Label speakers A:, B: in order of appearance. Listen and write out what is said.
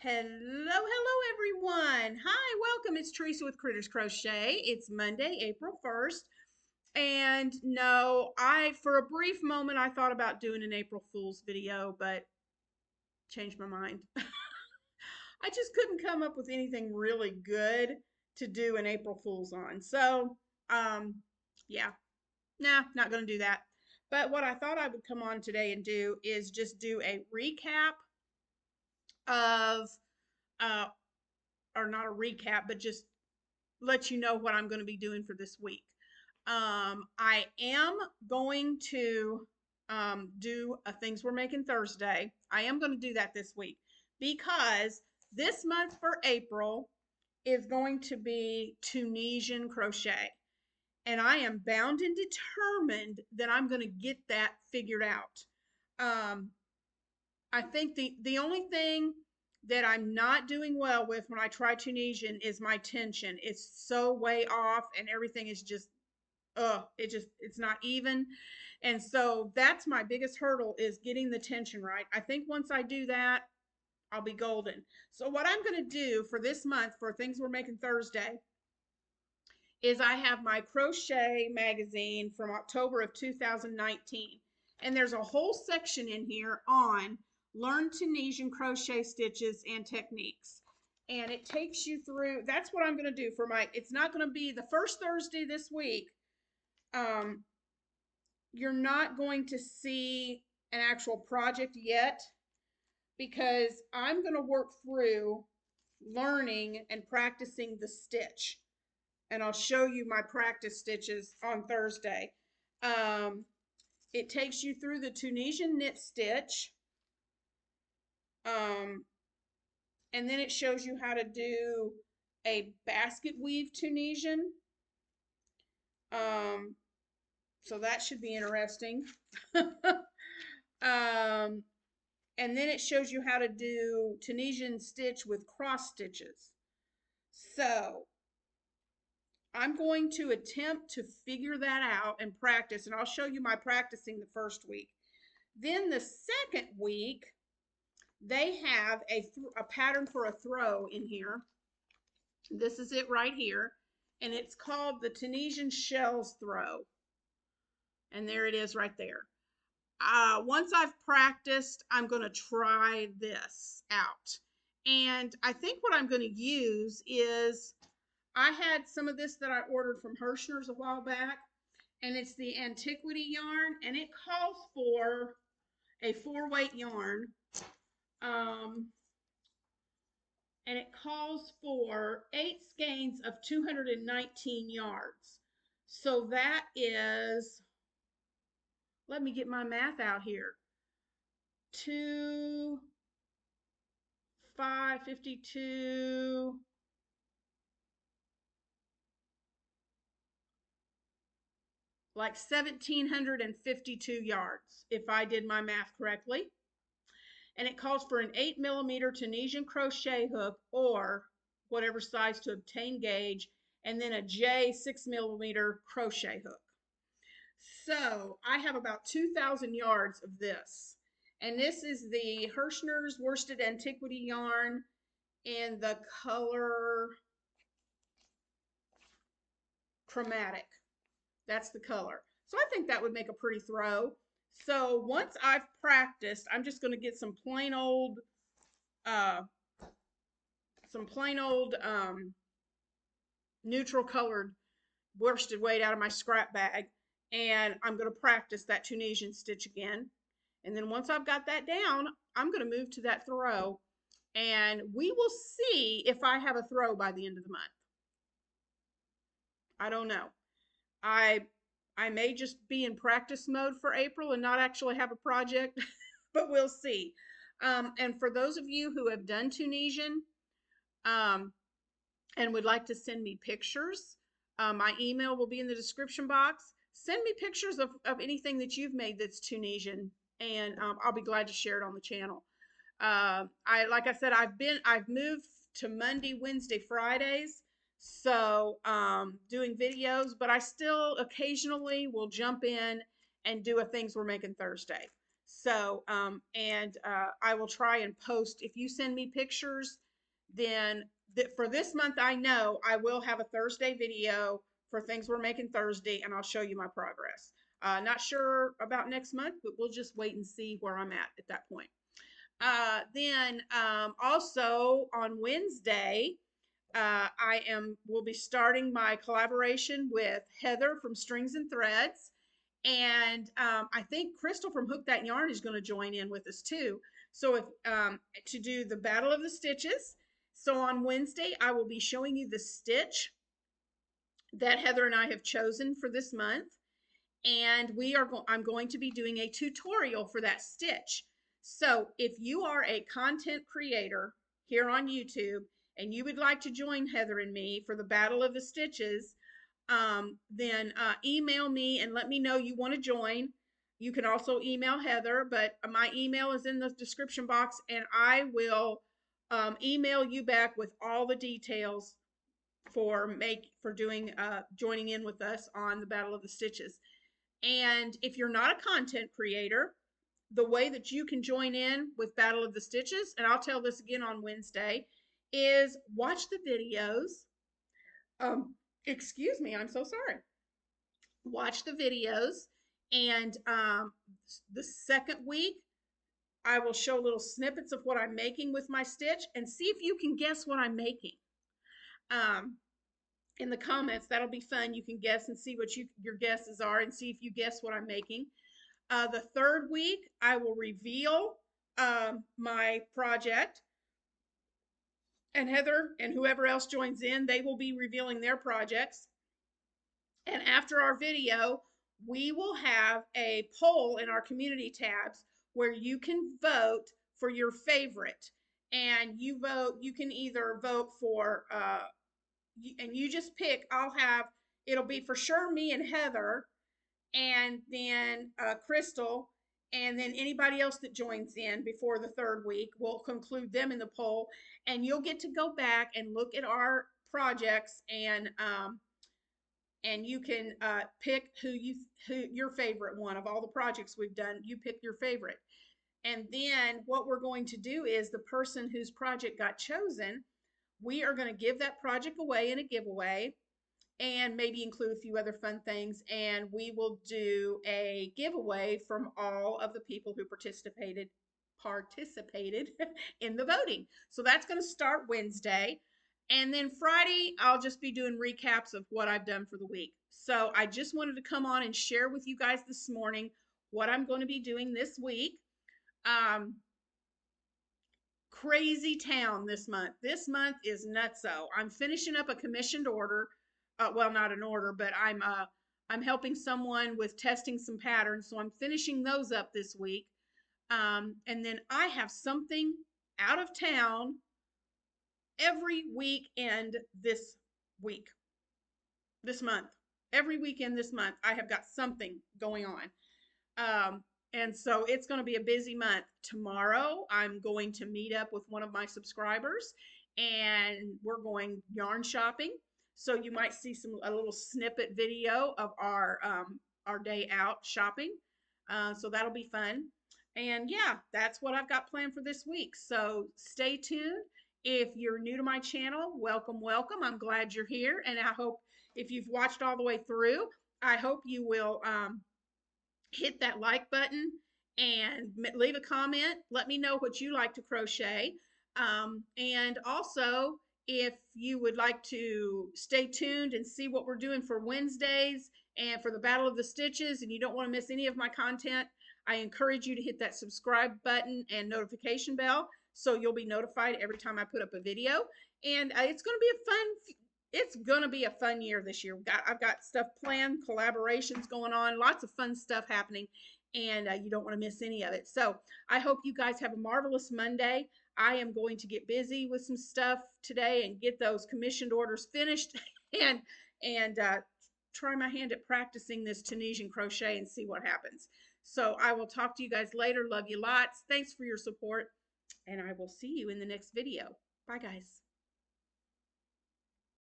A: Hello everyone. Hi, welcome. It's Teresa with Critters Crochet. It's Monday, April 1st. And no, for a brief moment, I thought about doing an April Fool's video, but changed my mind. I just couldn't come up with anything really good to do an April Fool's on. So, um, yeah, nah, not going to do that. But what I thought I would come on today and do is just do a recap of, uh, or not a recap, but just let you know what I'm going to be doing for this week. I am going to do a Things We're Making Thursday. I am going to do that this week because this month for April is going to be Tunisian crochet. And I am bound and determined that I'm going to get that figured out. Um, I think the only thing that I'm not doing well with when I try Tunisian is my tension. It's so way off and everything is just it's not even. And so that's my biggest hurdle is getting the tension right. I think once I do that, I'll be golden. So what I'm going to do for this month for Things We're Making Thursday is I have my crochet magazine from October of 2019. And there's a whole section in here on learn Tunisian crochet stitches and techniques. And it takes you through, that's what I'm going to do for it's not going to be the first Thursday this week. You're not going to see an actual project yet because I'm going to work through learning and practicing the stitch. And I'll show you my practice stitches on Thursday. It takes you through the Tunisian knit stitch. And then it shows you how to do a basket weave Tunisian. So that should be interesting. And then it shows you how to do Tunisian stitch with cross stitches. So I'm going to attempt to figure that out and practice, and I'll show you my practicing the first week. Then the second week, they have a pattern for a throw in here. This is it right here, and it's called the Tunisian Shells Throw. And there it is right there. Once I've practiced, I'm going to try this out. And I think what I'm going to use is, I had some of this that I ordered from Hirschner's a while back, and it's the Antiquity yarn, and it calls for a 4-weight yarn. And it calls for 8 skeins of 219 yards. So that is, let me get my math out here. 2, 5, 52, like 1,752 yards, if I did my math correctly. And it calls for an 8mm Tunisian crochet hook or whatever size to obtain gauge, and then a J 6mm crochet hook. So I have about 2,000 yards of this. And this is the Hirschner's Worsted Antiquity yarn in the color Chromatic. That's the color. So I think that would make a pretty throw. So once I've practiced, I'm just going to get some plain old neutral colored worsted weight out of my scrap bag, and I'm going to practice that Tunisian stitch again. And then once I've got that down, I'm going to move to that throw, and we will see if I have a throw by the end of the month. I don't know. I may just be in practice mode for April and not actually have a project, but we'll see. And for those of you who have done Tunisian and would like to send me pictures, my email will be in the description box. Send me pictures of anything that you've made that's Tunisian, and I'll be glad to share it on the channel. Like I said, I've moved to Monday, Wednesday, Fridays. So doing videos, but I still occasionally will jump in and do a Things We're Making Thursday. So, I will try and post. If you send me pictures, then for this month, I know I will have a Thursday video for things we're making Thursday, and I'll show you my progress. Not sure about next month, but we'll just wait and see where I'm at that point. Then also on Wednesday, will be starting my collaboration with Heather from Strings and Threads. And I think Crystal from Hook That Yarn is going to join in with us too. So if to do the Battle of the Stitches. So on Wednesday, I will be showing you the stitch that Heather and I have chosen for this month. And I'm going to be doing a tutorial for that stitch. So if you are a content creator here on YouTube and you would like to join Heather and me for the Battle of the Stitches, then email me and let me know you want to join. You can also email Heather, but my email is in the description box, and I will email you back with all the details for joining in with us on the Battle of the Stitches. And if you're not a content creator, the way that you can join in with Battle of the Stitches, and I'll tell this again on Wednesday, is watch the videos. Excuse me, I'm so sorry. Watch the videos, and the second week, I will show little snippets of what I'm making with my stitch, and see if you can guess what I'm making. In the comments, that'll be fun. You can guess and see what your guesses are, and see if you guess what I'm making. The third week, I will reveal my project, and Heather and whoever else joins in, they will be revealing their projects. And after our video, we will have a poll in our community tabs where you can vote for your favorite. And you can either vote for, and you just pick, it'll be for sure me and Heather, and then Crystal, and then anybody else that joins in before the third week. We'll conclude them in the poll, and you'll get to go back and look at our projects, and you can pick who your favorite one of all the projects we've done. You pick your favorite, and then what we're going to do is the person whose project got chosen, we are going to give that project away in a giveaway, and maybe include a few other fun things. And we will do a giveaway from all of the people who participated in the voting. So that's going to start Wednesday. And then Friday, I'll just be doing recaps of what I've done for the week. So I just wanted to come on and share with you guys this morning what I'm going to be doing this week. Crazy town this month. This month is nutso. I'm finishing up a commissioned order. Well, not an order, but I'm helping someone with testing some patterns, so I'm finishing those up this week. And then I have something out of town every weekend this month. Every weekend this month, I have got something going on. And so it's going to be a busy month. Tomorrow, I'm going to meet up with one of my subscribers, and we're going yarn shopping. So you might see a little snippet video of our day out shopping. So that'll be fun. And yeah, that's what I've got planned for this week. So stay tuned. If you're new to my channel, welcome, welcome. I'm glad you're here. And I hope if you've watched all the way through, I hope you will hit that like button and leave a comment. Let me know what you like to crochet. And also, if you would like to stay tuned and see what we're doing for Wednesdays and for the Battle of the Stitches, and you don't want to miss any of my content, I encourage you to hit that subscribe button and notification bell so you'll be notified every time I put up a video. And it's going to be a fun year this year. I've got stuff planned, collaborations going on, lots of fun stuff happening, and you don't want to miss any of it. So I hope you guys have a marvelous Monday. I am going to get busy with some stuff today and get those commissioned orders finished and try my hand at practicing this Tunisian crochet and see what happens. So I will talk to you guys later. Love you lots. Thanks for your support, and I will see you in the next video. Bye, guys.